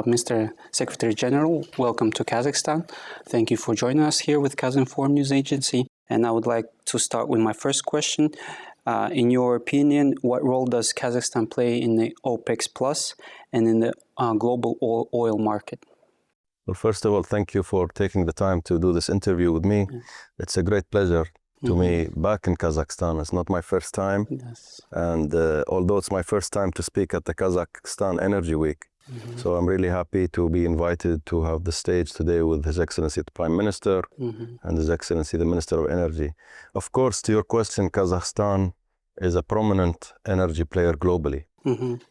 Mr. Secretary General, welcome to Kazakhstan. Thank you for joining us here with Kazinform News Agency. And I would like to start with my first question. In your opinion, what role does Kazakhstan play in the OPEC Plus and in the global oil market? Well, first of all, thank you for taking the time to do this interview with me. Yes. It's a great pleasure to me back in Kazakhstan. It's not my first time. Yes. And although it's my first time to speak at the Kazakhstan Energy Week, so I'm really happy to be invited to have the stage today with His Excellency the Prime Minister and His Excellency the Minister of Energy. Of course, to your question, Kazakhstan is a prominent energy player globally.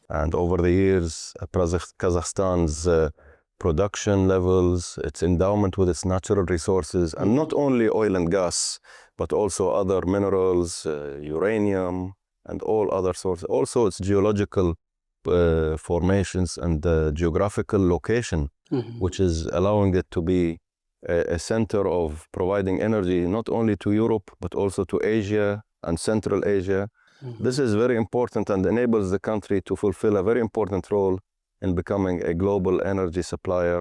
And over the years, Kazakhstan's production levels, its endowment with its natural resources, and not only oil and gas, but also other minerals, uranium, and all other sources. Also, its geological formations and the geographical location, which is allowing it to be a center of providing energy not only to Europe, but also to Asia and Central Asia. This is very important and enables the country to fulfill a very important role in becoming a global energy supplier.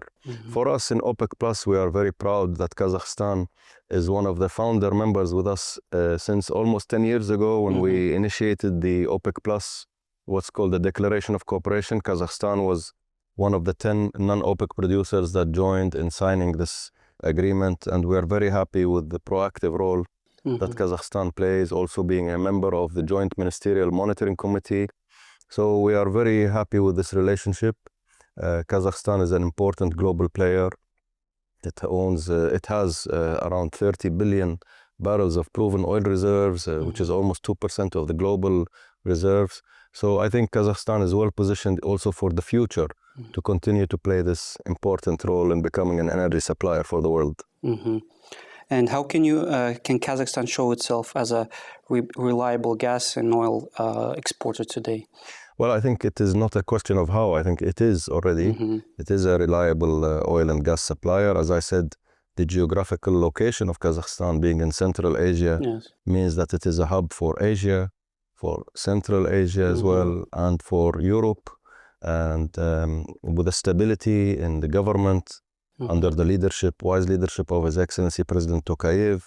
For us in OPEC Plus, we are very proud that Kazakhstan is one of the founder members with us since almost 10 years ago when we initiated the OPEC Plus, what's called the Declaration of Cooperation. Kazakhstan was one of the 10 non-OPEC producers that joined in signing this agreement, and we are very happy with the proactive role that Kazakhstan plays, also being a member of the Joint Ministerial Monitoring Committee. So we are very happy with this relationship. Kazakhstan is an important global player. It has around 30 billion barrels of proven oil reserves, which is almost 2% of the global reserves. So I think Kazakhstan is well positioned also for the future to continue to play this important role in becoming an energy supplier for the world. And how can Kazakhstan show itself as a reliable gas and oil exporter today? Well, I think it is not a question of how. I think it is already. It is a reliable oil and gas supplier. As I said, the geographical location of Kazakhstan being in Central Asia means that it is a hub for Asia, for Central Asia as well, and for Europe. And with the stability in the government, under the wise leadership of His Excellency President Tokayev,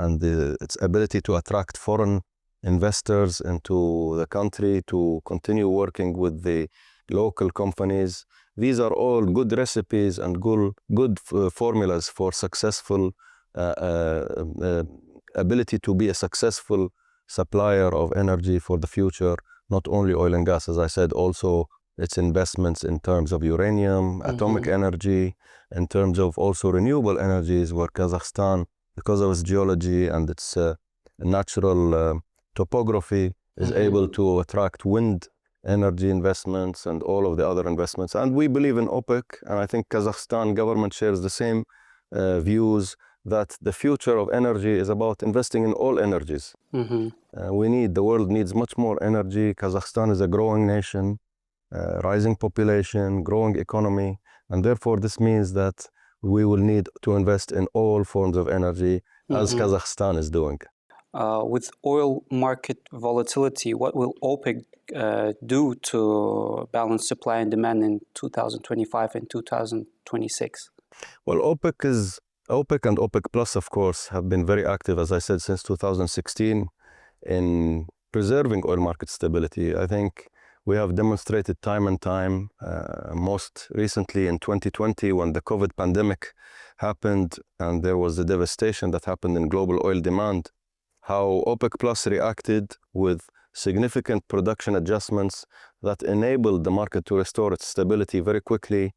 and its ability to attract foreign investors into the country to continue working with the local companies. These are all good recipes and good formulas for successful ability to be a successful supplier of energy for the future, not only oil and gas, as I said, also its investments in terms of uranium, atomic energy, in terms of also renewable energies, where Kazakhstan, because of its geology and its natural topography, is able to attract wind energy investments and all of the other investments. And we believe in OPEC, and I think Kazakhstan government shares the same views that the future of energy is about investing in all energies. The world needs much more energy. Kazakhstan is a growing nation, rising population, growing economy, and therefore this means that we will need to invest in all forms of energy, as Kazakhstan is doing. With oil market volatility, what will OPEC do to balance supply and demand in 2025 and 2026? Well, OPEC and OPEC Plus, of course, have been very active, as I said, since 2016 in preserving oil market stability. I think we have demonstrated time and time, most recently in 2020 when the COVID pandemic happened and there was the devastation that happened in global oil demand, how OPEC Plus reacted with significant production adjustments that enabled the market to restore its stability very quickly.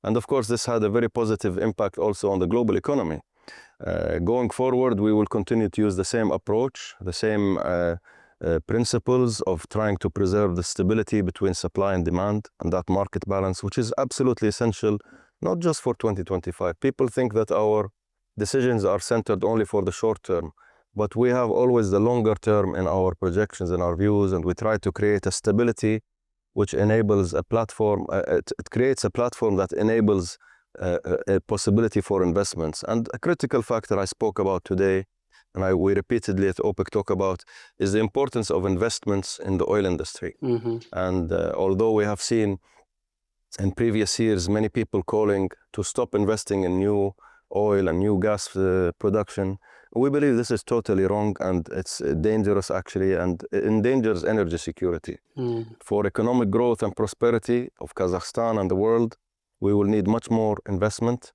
And of course, this had a very positive impact also on the global economy. Going forward, we will continue to use the same approach, the same principles of trying to preserve the stability between supply and demand and that market balance, which is absolutely essential, not just for 2025. People think that our decisions are centered only for the short term, but we have always the longer term in our projections and our views, and we try to create a stability which enables a platform, it creates a platform that enables a possibility for investments. And a critical factor I spoke about today and we repeatedly at OPEC talk about, is the importance of investments in the oil industry. And although we have seen in previous years many people calling to stop investing in new oil and new gas production, we believe this is totally wrong, and it's dangerous actually, and endangers energy security. For economic growth and prosperity of Kazakhstan and the world, we will need much more investment.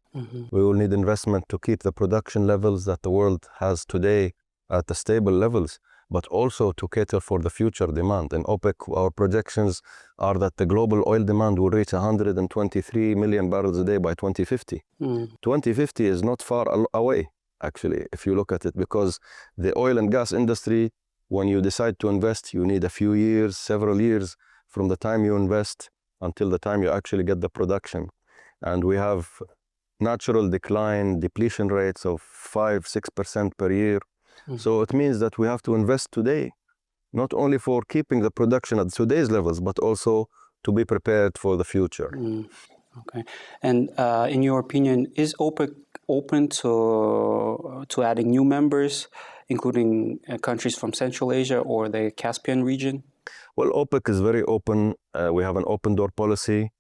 We will need investment to keep the production levels that the world has today at the stable levels, but also to cater for the future demand. In OPEC, our projections are that the global oil demand will reach 123 million barrels a day by 2050. 2050 is not far away, actually, if you look at it, because the oil and gas industry, when you decide to invest, you need a few years, several years from the time you invest until the time you actually get the production. And we have natural decline, depletion rates of 5-6% per year. So it means that we have to invest today, not only for keeping the production at today's levels, but also to be prepared for the future. Okay. And in your opinion, is OPEC open to adding new members, including countries from Central Asia or the Caspian region? Well, OPEC is very open. We have an open door policy.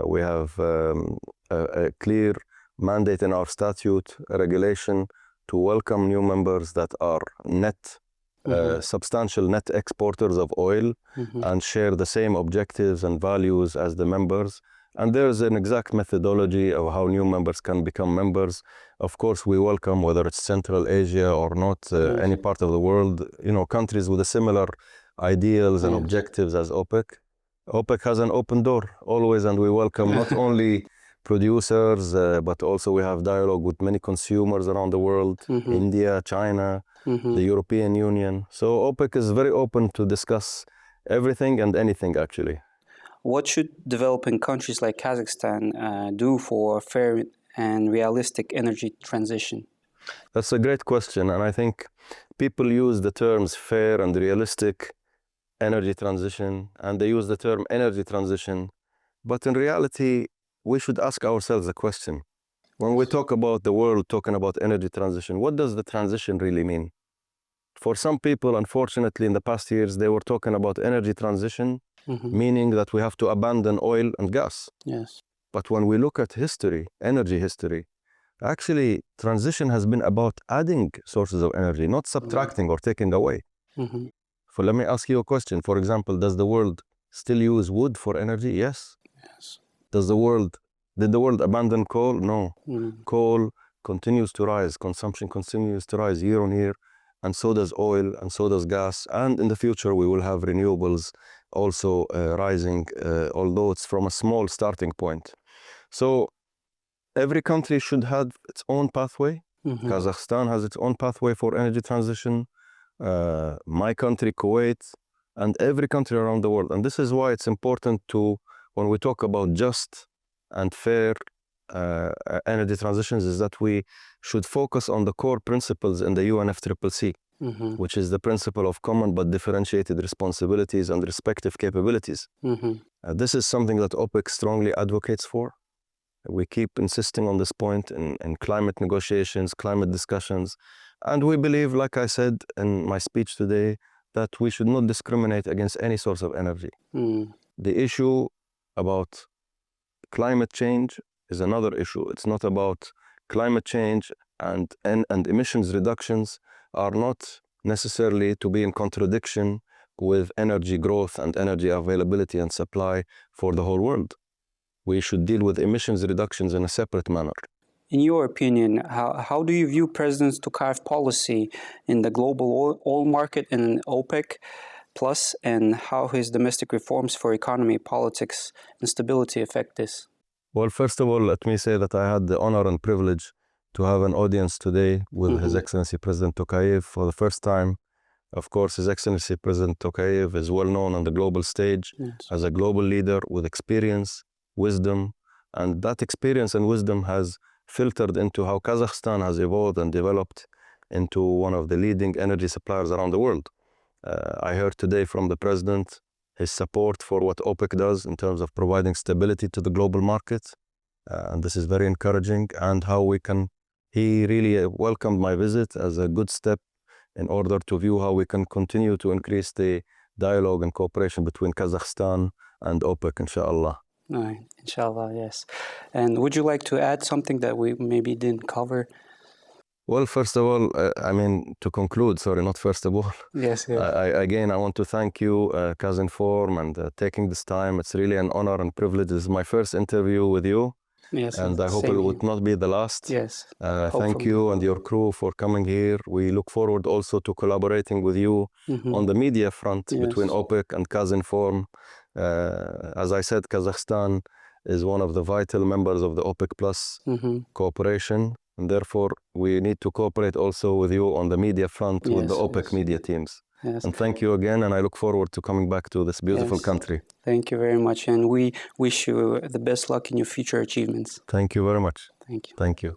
We have a clear mandate in our statute, a regulation to welcome new members that are substantial net exporters of oil and share the same objectives and values as the members. And there's an exact methodology of how new members can become members. Of course, we welcome, whether it's Central Asia or not, any part of the world, countries with a similar ideals and objectives as OPEC. OPEC has an open door always, and we welcome not only producers, but also we have dialogue with many consumers around the world, India, China, the European Union. So OPEC is very open to discuss everything and anything, actually. What should developing countries like Kazakhstan do for a fair and realistic energy transition? That's a great question, and I think people use the terms fair and realistic energy transition, and they use the term energy transition. But in reality, we should ask ourselves a question. When we talk about the world talking about energy transition, what does the transition really mean? For some people, unfortunately, in the past years, they were talking about energy transition, meaning that we have to abandon oil and gas. Yes. But when we look at history, energy history, actually, transition has been about adding sources of energy, not subtracting or taking away. So let me ask you a question. For example, does the world still use wood for energy? Yes. Did the world abandon coal? No. Coal continues to rise. Consumption continues to rise year on year. And so does oil, and so does gas. And in the future, we will have renewables also rising, although it's from a small starting point. So every country should have its own pathway. Kazakhstan has its own pathway for energy transition. My country, Kuwait, and every country around the world. And this is why it's important to, when we talk about just and fair energy transitions, is that we should focus on the core principles in the UNFCCC, which is the principle of common but differentiated responsibilities and respective capabilities. This is something that OPEC strongly advocates for. We keep insisting on this point in climate negotiations, climate discussions. And we believe, like I said in my speech today, that we should not discriminate against any source of energy. The issue about climate change is another issue. It's not about climate change, and emissions reductions are not necessarily to be in contradiction with energy growth and energy availability and supply for the whole world. We should deal with emissions reductions in a separate manner. In your opinion, how do you view President Tokayev's policy in the global oil market and in OPEC Plus, and how his domestic reforms for economy, politics, and stability affect this? Well, first of all, let me say that I had the honor and privilege to have an audience today with His Excellency President Tokayev for the first time. Of course, His Excellency President Tokayev is well known on the global stage as a global leader with experience, wisdom, and that experience and wisdom has filtered into how Kazakhstan has evolved and developed into one of the leading energy suppliers around the world. I heard today from the President his support for what OPEC does in terms of providing stability to the global market, and this is very encouraging, and how he he really welcomed my visit as a good step in order to view how we can continue to increase the dialogue and cooperation between Kazakhstan and OPEC, inshallah. Right, inshallah, yes. And would you like to add something that we maybe didn't cover? Well, first of all, to conclude, sorry, not first of all. Yes, yes. Again, I want to thank you, Kazinform, and taking this time. It's really an honor and privilege. This is my first interview with you, Yes, and I hope same it would here. not be the last. Yes. Thank Hopefully. you and your crew for coming here. We look forward also to collaborating with you on the media front between Yes. OPEC and Kazinform. As I said, Kazakhstan is one of the vital members of the OPEC Plus cooperation, and therefore we need to cooperate also with you on the media front with the Yes, OPEC yes. media teams. Yes. And thank you again, and I look forward to coming back to this beautiful Yes. country. Thank you very much, and we wish you the best luck in your future achievements. Thank you very much. Thank you. Thank you.